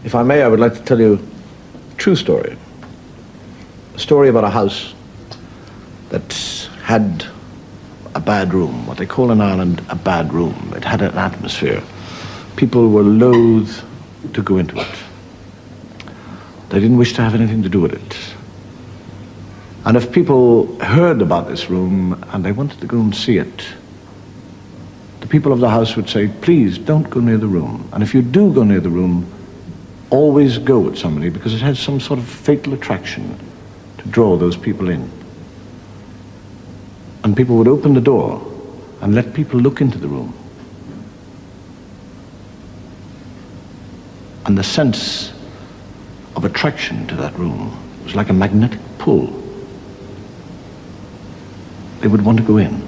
If I may, I would like to tell you a true story. A story about a house that had a bad room, what they call in Ireland a bad room. It had an atmosphere. People were loath to go into it. They didn't wish to have anything to do with it. And if people heard about this room and they wanted to go and see it, the people of the house would say, please don't go near the room. And if you do go near the room, always go with somebody, because it has some sort of fatal attraction to draw those people in. And people would open the door and let people look into the room. And the sense of attraction to that room was like a magnetic pull. They would want to go in.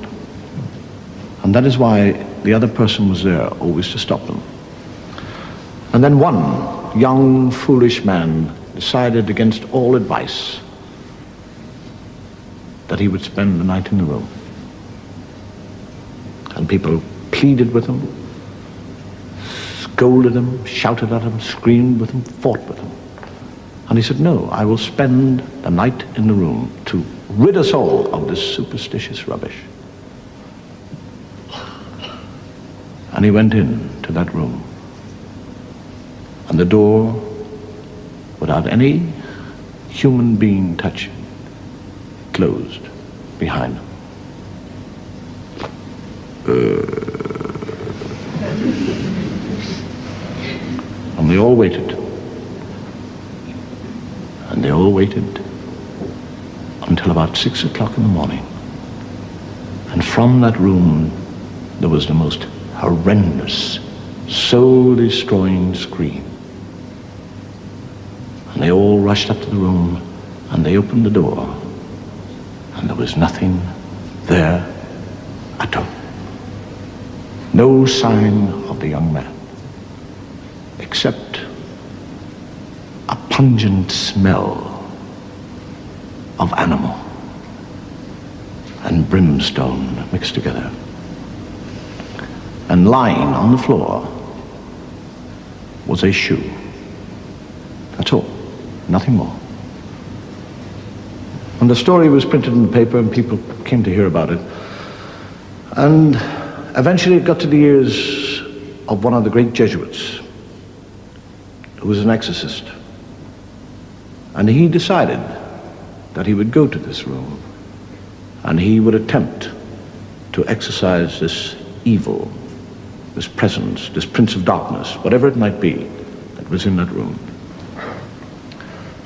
And that is why the other person was there, always to stop them. And then one young, foolish man decided against all advice that he would spend the night in the room. And people pleaded with him, scolded him, shouted at him, screamed with him, fought with him. And he said, no, I will spend the night in the room to rid us all of this superstitious rubbish. And he went in to that room. And the door, without any human being touching, closed behind him. And they all waited. And they all waited until about 6 o'clock in the morning. And from that room, there was the most horrendous, soul-destroying scream. And they all rushed up to the room, and they opened the door, and there was nothing there at all. No sign of the young man, except a pungent smell of animal and brimstone mixed together. And lying on the floor was a shoe. That's all, nothing more. And the story was printed in the paper, and people came to hear about it. And eventually it got to the ears of one of the great Jesuits, who was an exorcist. And he decided that he would go to this room, and he would attempt to exorcise this evil, this presence, this prince of darkness, whatever it might be, that was in that room.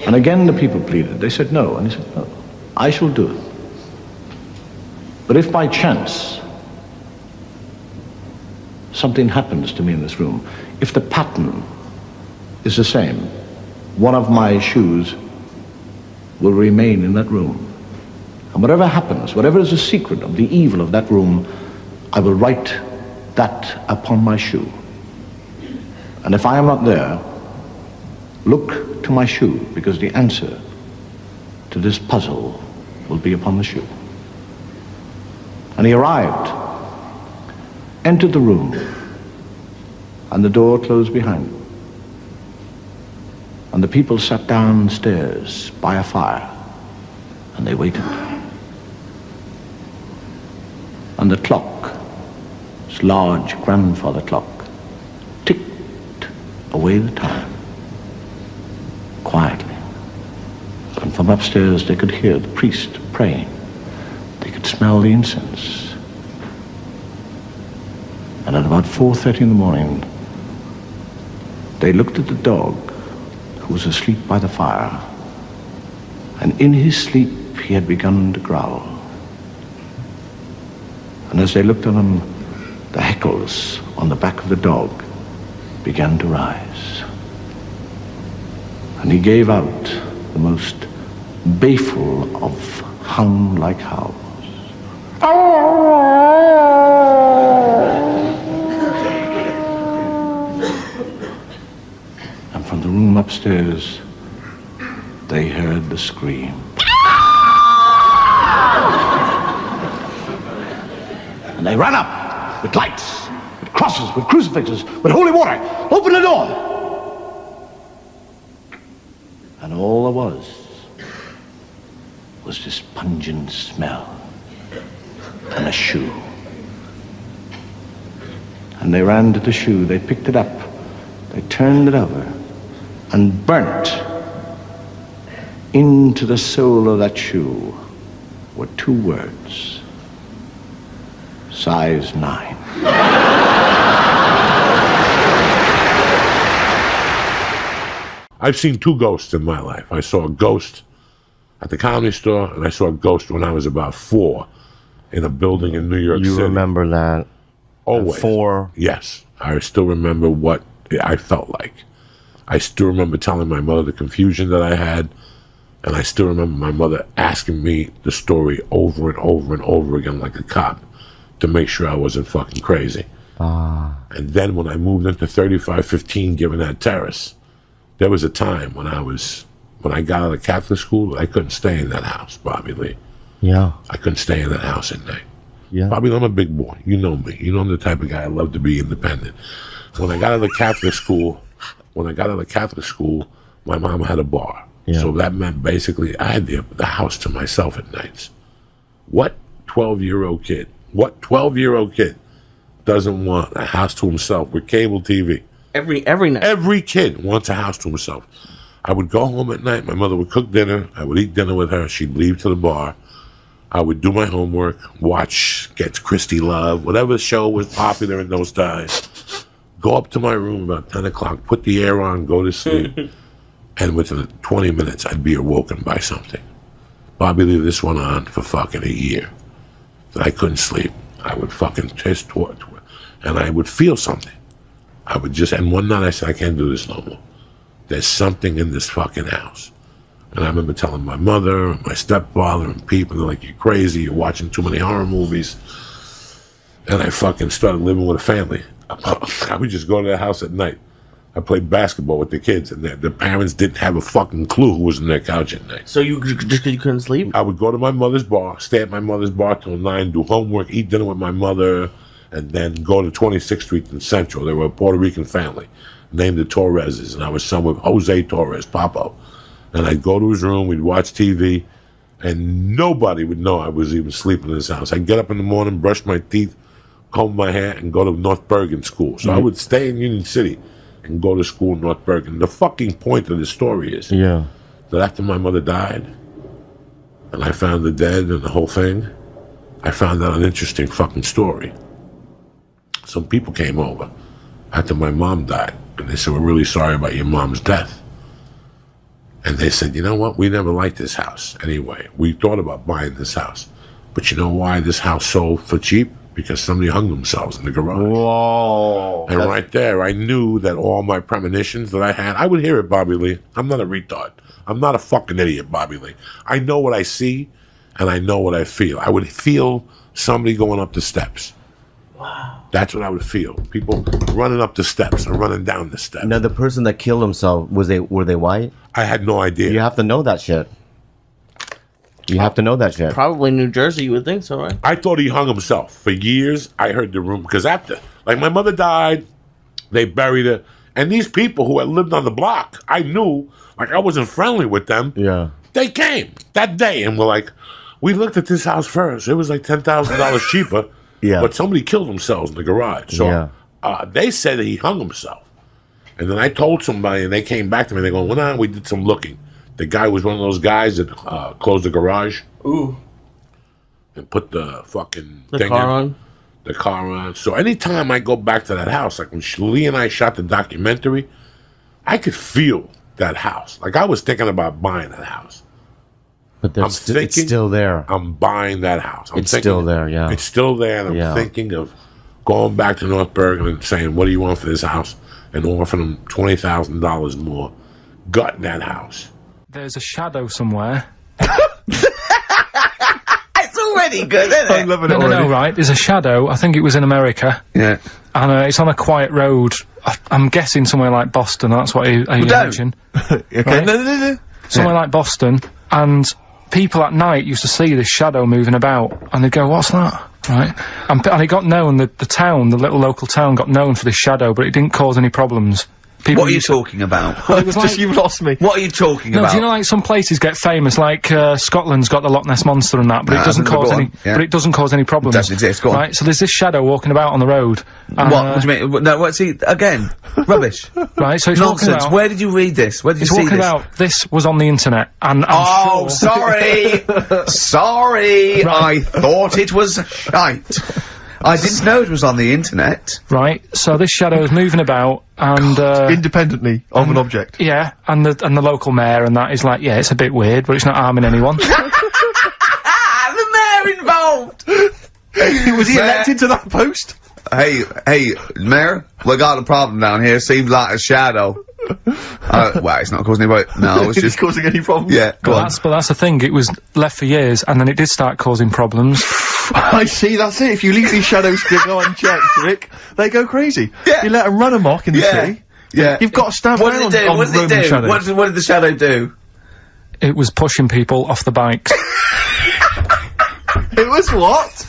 And again the people pleaded. They said no, and he said, no, I shall do it. But if by chance something happens to me in this room, if the pattern is the same, one of my shoes will remain in that room. And whatever happens, whatever is the secret of the evil of that room, I will write that upon my shoe. And if I am not there, look to my shoe, because the answer to this puzzle will be upon the shoe. And he arrived, entered the room, and the door closed behind him. And the people sat downstairs by a fire, and they waited. And the clock, this large grandfather clock, ticked away the time, quietly. And from upstairs they could hear the priest praying. They could smell the incense. And at about 4:30 in the morning, they looked at the dog who was asleep by the fire. And in his sleep, he had begun to growl. And as they looked at him, the hackles on the back of the dog began to rise. And he gave out the most baleful of hound-like howls. And from the room upstairs, they heard the scream. And they ran up with lights, with crosses, with crucifixes, with holy water. Open the door. was this pungent smell and a shoe. And they ran to the shoe, they picked it up, they turned it over, and burnt into the sole of that shoe were 2 words: size 9. I've seen 2 ghosts in my life. I saw a ghost at the Comedy Store, and I saw a ghost when I was about 4 in a building in New York City. You remember that? Always. 4? Yes. I still remember what I felt like. I still remember telling my mother the confusion that I had, and I still remember my mother asking me the story over and over and over again like a cop to make sure I wasn't fucking crazy. And then when I moved into 3515 Gibbonhead Terrace, there was a time when I got out of Catholic school, I couldn't stay in that house, Bobby Lee. Yeah. I couldn't stay in that house at night. Yeah. Bobby, I'm a big boy. You know me. You know I'm the type of guy I love to be independent. When I got out of Catholic school, my mom had a bar. Yeah. So that meant basically I had the house to myself at nights. What 12-year-old kid doesn't want a house to himself with cable TV? Every night. Every kid wants a house to himself. I would go home at night. My mother would cook dinner. I would eat dinner with her. She'd leave to the bar. I would do my homework, watch Get Christy Love, whatever show was popular in those days. Go up to my room about 10 o'clock, put the air on, go to sleep. And within 20 minutes, I'd be awoken by something. Bobby Lee, this went on for fucking a year. That I couldn't sleep. I would fucking taste toward, and I would feel something. And one night I said, I can't do this no more. There's something in this fucking house. And I remember telling my mother, and my stepfather, and people, they're like, you're crazy, you're watching too many horror movies. And I fucking started living with a family. I would just go to their house at night. I played basketball with the kids, and their parents didn't have a fucking clue who was in their couch at night. So just because you couldn't sleep? I would go to my mother's bar, stay at my mother's bar till 9, do homework, eat dinner with my mother, and then go to 26th Street in Central. They were a Puerto Rican family named the Torreses, and I was son with Jose Torres, Papo. And I'd go to his room, we'd watch TV, and nobody would know I was even sleeping in his house. I'd get up in the morning, brush my teeth, comb my hair, and go to North Bergen school. So I would stay in Union City and go to school in North Bergen. The fucking point of the story is that after my mother died, and I found the dead and the whole thing, I found out an interesting fucking story. Some people came over after my mom died, and they said, we're really sorry about your mom's death. And they said, you know what? We never liked this house anyway. We thought about buying this house. But you know why this house sold for cheap? Because somebody hung themselves in the garage. Whoa. And right there, I knew that all my premonitions that I had, I would hear it, Bobby Lee. I'm not a retard. I'm not a fucking idiot, Bobby Lee. I know what I see, and I know what I feel. I would feel somebody going up the steps. Wow. That's what I would feel. People running up the steps or running down the steps. Now, the person that killed himself, were they white? I had no idea. You have to know that shit. You have to know that shit. Probably New Jersey, you would think so, right? I thought he hung himself. For years, I heard the rumor. Because after, like, my mother died, they buried her. And these people who had lived on the block, I knew, like, I wasn't friendly with them. Yeah. They came that day and were like, we looked at this house first. It was like $10,000 cheaper. Yeah. But somebody killed themselves in the garage. So they said that he hung himself. And then I told somebody, and they came back to me. They go, well, we did some looking. The guy was one of those guys that closed the garage. Ooh. And put the fucking the car on. The car on. So anytime I go back to that house, like when Lee and I shot the documentary, I could feel that house. Like I was thinking about buying that house. But it's still there. I'm buying that house. It's still there, yeah. It's still there, and I'm thinking of going back to North Bergen and saying, what do you want for this house? And offering them $20,000 more. Gutting that house. There's a shadow somewhere. It's already good, isn't it? I'm loving it. No, right. There's a shadow. I think it was in America. Yeah. And it's on a quiet road. I'm guessing somewhere like Boston. That's what you mentioned. Okay. Right? No. Somewhere like Boston. And people at night used to see this shadow moving about. And they'd go, what's that? Right. And it got known, the town, the little local town got known for this shadow, but it didn't cause any problems. people. What are you talking about? Well, it was Just like, you've lost me. What are you talking no, about? do you know like some places get famous, like Scotland's got the Loch Ness monster and that, but it doesn't go cause on, any. yeah. But it doesn't cause any problems. It doesn't exist, go on. Right. So there's this shadow walking about on the road. What do you mean? No, what's he again? Rubbish. Right. So it's walking Nonsense. about. Where did you read this? Where did you It's see walking this? about. This was on the internet, and Oh, I'm sure. sorry. Sorry. Right. I thought it was shite. I didn't know it was on the internet. Right. So this shadow is moving about, and Independently of an object. yeah, and the local mayor and that is like, yeah, it's a bit weird, but it's not harming anyone. The mayor involved. Was he elected to that post? Hey, mayor, we got a problem down here. Seems like a shadow. Well, it's not causing any. No, it's Is just it causing any problems? yeah. Go on. But that's the thing. It was left for years, and then it did start causing problems. I see, that's it. If you leave these shadows to go unchecked, Rick, they go crazy. Yeah. You let them run amok in the Yeah. city. Yeah. You've got to stand What around did it do? on What did it Roman do? shadows. What did the shadow do? It was pushing people off the bikes. It was what?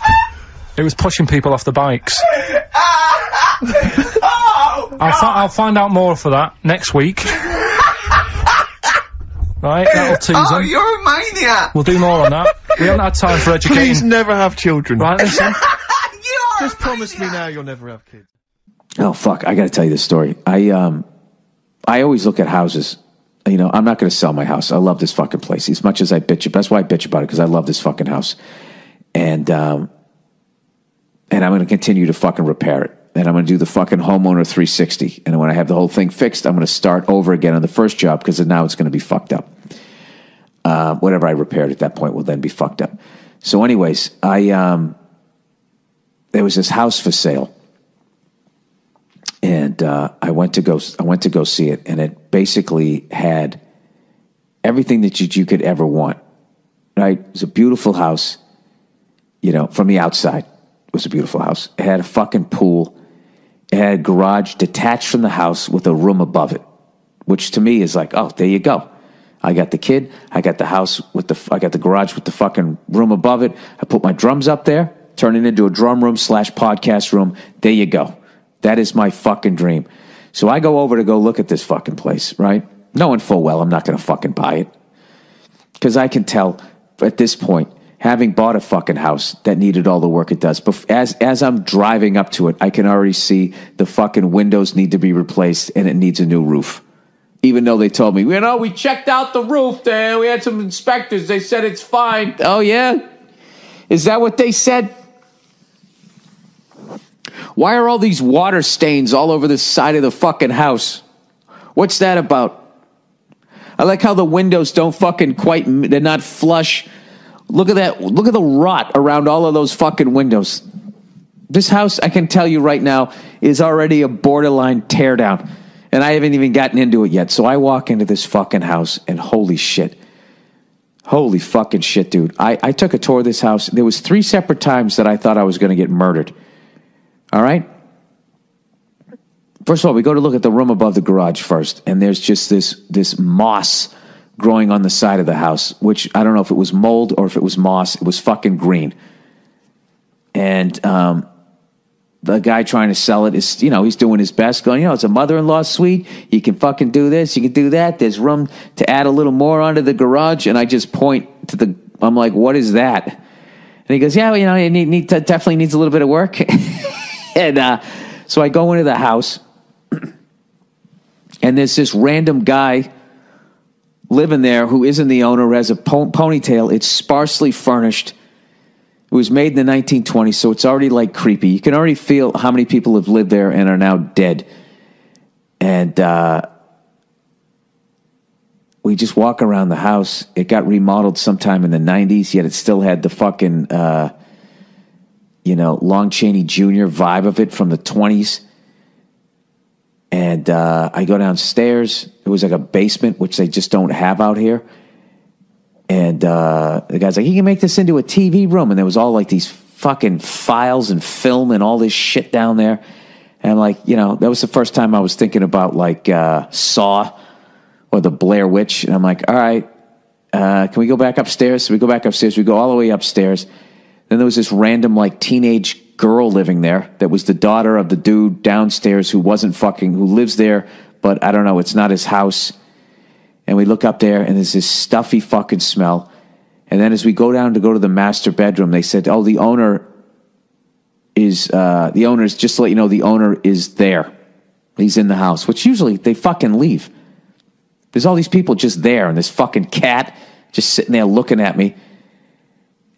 It was pushing people off the bikes. Oh, I'll find out more for that next week. Right, that'll tease oh, them. you're a maniac. We'll do more on that. We haven't had time for Please educating. never have children. Right, listen. You are Just a promise me maniac. now you'll never have kids. Oh fuck! I got to tell you this story. I always look at houses. You know, I'm not going to sell my house. I love this fucking place as much as I bitch. That's why I bitch about it, because I love this fucking house, and I'm going to continue to fucking repair it, and I'm going to do the fucking homeowner 360. And when I have the whole thing fixed, I'm going to start over again on the first job, because now it's going to be fucked up. Whatever I repaired at that point will then be fucked up. So, anyways, there was this house for sale. And I went to go see it, and it basically had everything that you could ever want. Right? It was a beautiful house. You know, from the outside, it was a beautiful house. It had a fucking pool. It had a garage detached from the house with a room above it, which to me is like, oh, there you go. I got the kid. I got the house I got the garage with the fucking room above it. I put my drums up there, turn it into a drum room / podcast room. There you go. That is my fucking dream. So I go over to go look at this fucking place, right? Knowing full well I'm not going to fucking buy it. Because I can tell at this point, having bought a fucking house that needed all the work it does, but as I'm driving up to it, I can already see the fucking windows need to be replaced and it needs a new roof. Even though they told me, you know, we checked out the roof there. We had some inspectors. They said it's fine. Oh, yeah? Is that what they said? Why are all these water stains all over the side of the fucking house? What's that about? I like how the windows don't fucking they're not flush. Look at that. Look at the rot around all of those fucking windows. This house, I can tell you right now, is already a borderline teardown. And I haven't even gotten into it yet. So I walk into this fucking house and holy shit. Holy fucking shit, dude. I took a tour of this house. There was 3 separate times that I thought I was going to get murdered. All right? First of all, we go to look at the room above the garage first, and there's just this moss growing on the side of the house, which I don't know if it was mold or if it was moss. It was fucking green. And the guy trying to sell it is, you know, he's doing his best, going, you know, it's a mother-in-law suite. You can fucking do this. You can do that. There's room to add a little more onto the garage. And I just point to I'm like, what is that? And he goes, yeah, well, you know, it definitely needs a little bit of work. And so I go into the house, and there's this random guy living there who isn't the owner, who has a ponytail. It's sparsely furnished. It was made in the 1920s, so it's already like creepy. You can already feel how many people have lived there and are now dead. And we just walk around the house. It got remodeled sometime in the 90s, yet it still had the fucking, Lon Chaney Jr. vibe of it from the 20s. And I go downstairs. It was like a basement, which they just don't have out here. And the guy's like, you can make this into a TV room. And there was all like these fucking files and film and all this shit down there. And I'm like, you know, that was the first time I was thinking about like Saw or the Blair Witch. And I'm like, all right, can we go back upstairs? So we go back upstairs. We go all the way upstairs. Then there was this random like teenage girl living there that was the daughter of the dude downstairs who lives there but I don't know. It's not his house. And we look up there, and there's this stuffy fucking smell. And then as we go down to go to the master bedroom, they said, oh, the owner is just to let you know, the owner is there. He's in the house, which usually they fucking leave. There's all these people just there, and this fucking cat just sitting there looking at me.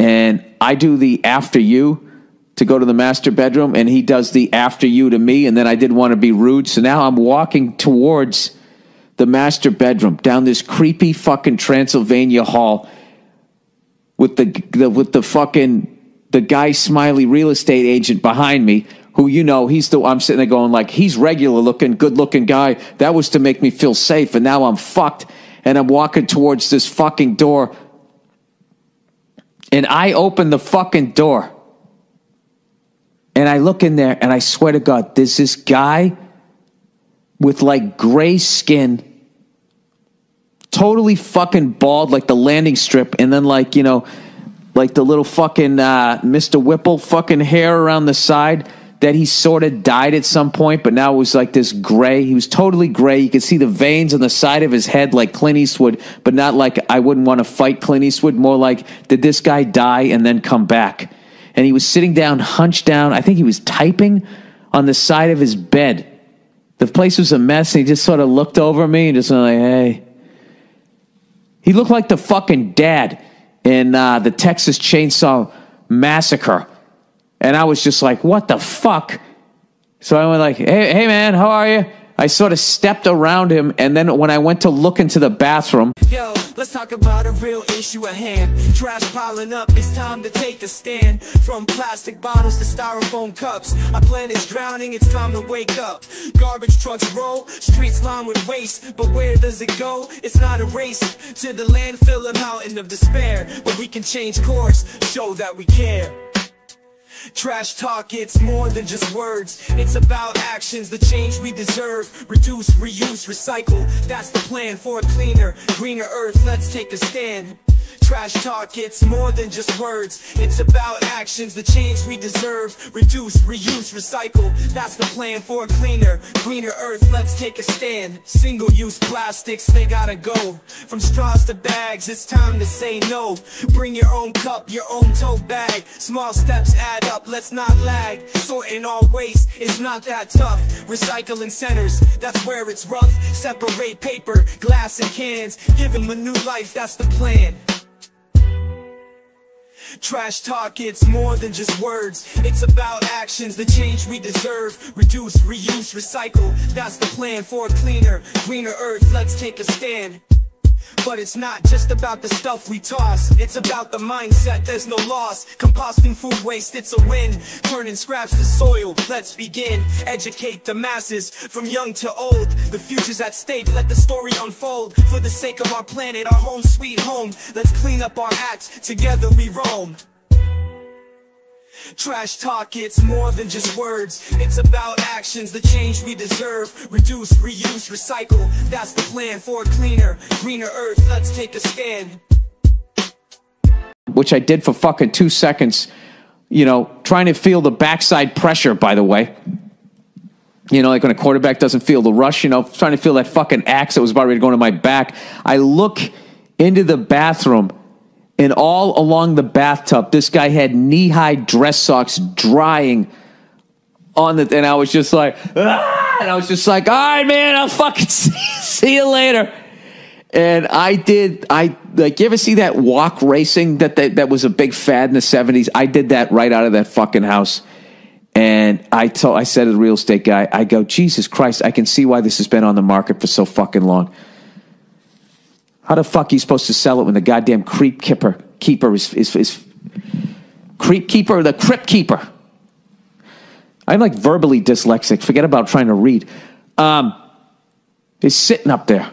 And I do the after you to go to the master bedroom, and he does the after you to me, and then I didn't want to be rude, so now I'm walking towards the master bedroom down this creepy fucking Transylvania hall with the guy Smiley real estate agent behind me, who, you know, I'm sitting there going like, he's regular looking, good looking guy. That was to make me feel safe. And now I'm fucked. And I'm walking towards this fucking door. And I open the fucking door. And I look in there, and I swear to God, there's this guy with like gray skin, totally fucking bald, like the landing strip, and then like, you know, like the little fucking Mr. Whipple fucking hair around the side that he sort of dyed at some point, but now it was like this gray. He was totally gray. You could see the veins on the side of his head like Clint Eastwood, but not like I wouldn't want to fight Clint Eastwood. More like, did this guy die and then come back? And he was sitting down, hunched down. I think he was typing on the side of his bed. The place was a mess, and he just sort of looked over me and just went like, hey. He looked like the fucking dad in the Texas Chainsaw Massacre. And I was just like, what the fuck? So I went like, hey man, how are you? I sort of stepped around him, and then when I went to look into the bathroom... Yo, let's talk about a real issue at hand. Trash piling up, it's time to take a stand. From plastic bottles to styrofoam cups, our planet's drowning, it's time to wake up. Garbage trucks roll, streets lined with waste, but where does it go? It's not a race to the landfill, a mountain of despair, but we can change course, show that we care. Trash talk, it's more than just words. It's about actions, the change we deserve. Reduce, reuse, recycle. That's the plan for a cleaner, greener earth. Let's take a stand. Trash talk, it's more than just words. It's about actions, the change we deserve. Reduce, reuse, recycle. That's the plan for a cleaner, greener earth. Let's take a stand. Single-use plastics, they gotta go. From straws to bags, it's time to say no. Bring your own cup, your own tote bag. Small steps add up, let's not lag. Sorting all waste is not that tough. Recycling centers, that's where it's rough. Separate paper, glass, and cans. Give them a new life, that's the plan. Trash talk, it's more than just words. It's about actions, the change we deserve. Reduce, reuse, recycle. That's the plan for a cleaner, greener earth. Let's take a stand. But it's not just about the stuff we toss. It's about the mindset, there's no loss. Composting food waste, it's a win. Turning scraps to soil, let's begin. Educate the masses, from young to old. The future's at stake, let the story unfold. For the sake of our planet, our home sweet home. Let's clean up our acts, together we roam. Trash talk, it's more than just words. It's about actions, the change we deserve. Reduce, reuse, recycle. That's the plan for a cleaner, greener earth. Let's take a stand. Which I did for fucking 2 seconds. You know, trying to feel the backside pressure, by the way. You know, like when a quarterback doesn't feel the rush, you know, trying to feel that fucking axe that was about ready to go into my back. I look into the bathroom, and all along the bathtub, this guy had knee-high dress socks drying on the... And I was just like, ah! And I was just like, all right, man, I'll fucking see you later. And like, you ever see that walk racing that was a big fad in the 70s? I did that right out of that fucking house. And I said to the real estate guy, I go, Jesus Christ, I can see why this has been on the market for so fucking long. How the fuck are you supposed to sell it when the goddamn creep keeper is creep keeper, the crypt keeper? I'm like verbally dyslexic. Forget about trying to read. Is sitting up there.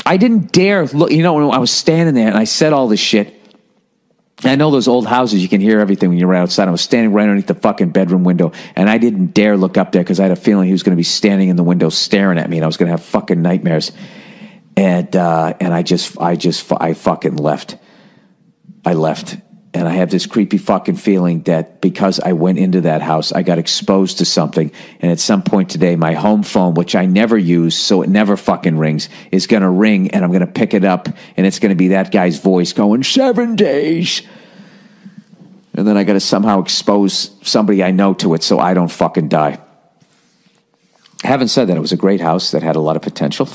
I didn't dare look. You know, when I was standing there and I said all this shit. I know those old houses, you can hear everything when you're right outside. I was standing right underneath the fucking bedroom window, and I didn't dare look up there because I had a feeling he was going to be standing in the window staring at me, and I was going to have fucking nightmares. And I fucking left. I left. And I have this creepy fucking feeling that because I went into that house, I got exposed to something. And at some point today, my home phone, which I never use, so it never fucking rings, is going to ring, and I'm going to pick it up, and it's going to be that guy's voice going, 7 days. And then I got to somehow expose somebody I know to it so I don't fucking die. Having said that, it was a great house that had a lot of potential.